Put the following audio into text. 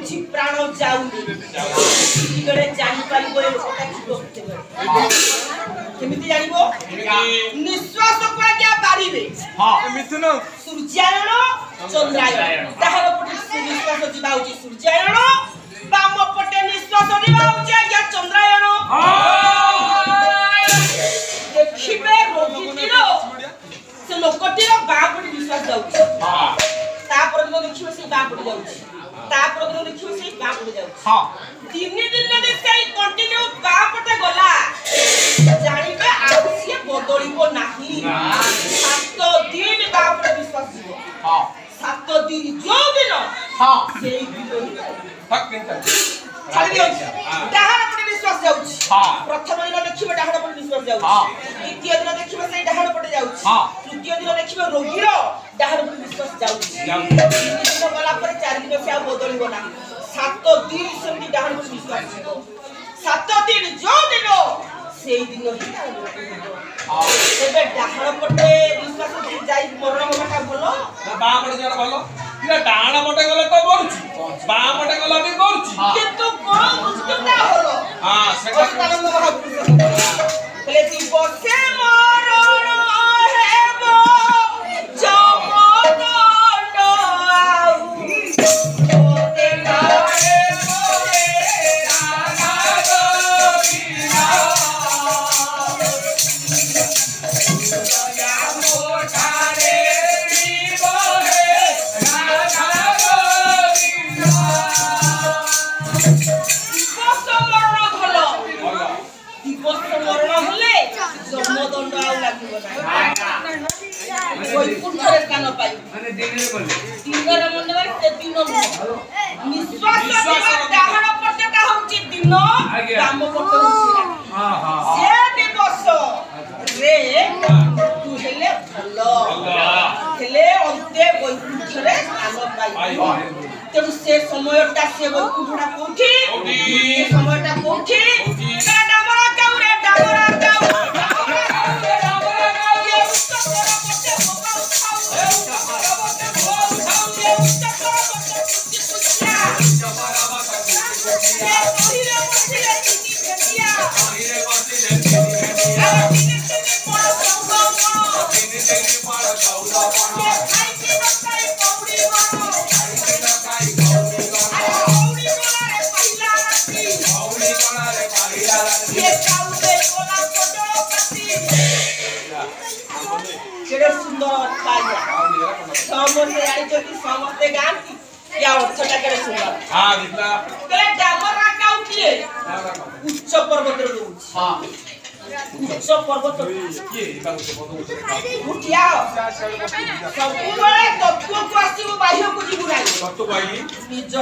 होची प्राण जाउनी इगळे जानि पाइबो ए लोकटा की केमिति जानिबो निश्वास को क्या पारिबे हां मिथुन सूर्यायन चंद्रायन ताहार पटे निश्वास जिबा होची सूर्यायन बाम पटे निश्वास जिबा होची क्या चंद्रायन देखिबे रोगीटिरो से लोकटिरो बापटी निश्वास जाउची हां तापर दिन देखिबे से बापटी जाउची तापर दिन देखिबे से बापटी जाउची हां तीन दिन ने सेई कंटिन्यू बापटे गला जानिबे आउसिए बदलिबो नाही 7 दिन बापटे विश्वास जीवो हां 7 दिन जो दिन हां सेई दिन हक दिन छाड़ी दियो डाहार पटे विश्वास जाउची हां प्रथम दिन देखिबे डाहार पटे विश्वास जाउची हां द्वितीय दिन देखिबे सेई डाहार पटे जाउची हां तृतीय दिन देखिबे रोगीरो डाहार पटे विश्वास जाउची दिन गला पर 4 दिन से आ बदलिबो नाही 7 दिन सेमि डाहार पटे विश्वास जीवो 7 दिन जो दिन सेई दिन ही हां एबे डाहार पटे विश्वास जी जाई मरण होटा बोलो बा पटे जरा बोलो ये डाहार पटे गले तो मरुची बा पटे गला भी मरुची किंतु कोन मुक्तता होलो हां सेटा आनंद महापुरुष बोले ती बसे मरण हेबो जमदंड आउ ओते काहे मोरे राधा गोविंदा या मोठारे जीवो हे राधा गोविंदा मरण हले जन्मदंड आउ लागिबो नाही कोई कुंठरे कान पाई माने दिनरे बोले दिनरे मनवा ते दिन निश्वास डाहण पटेटा होची दिन काम पटे होची हां हां से दिवस रे तू हेले भलो हेले अंते कोई कुंठरे कान पाई तेनु से समयटा से कुंठड़ा कोठी से समयटा कोठी डामरा काउरे डामरा काउ सुंदर पाया समस्ते आई जति समस्ते गांती या अर्थटा केरे सुंदर हां दिखला के डामरा काउटिए उच्च पर्वत रे होउछ हां उच्च पर्वत के इता पर्वत उठिया सब बळे तत्व को आसीबो बाह्य को जीवु नाही तत्व बाई निज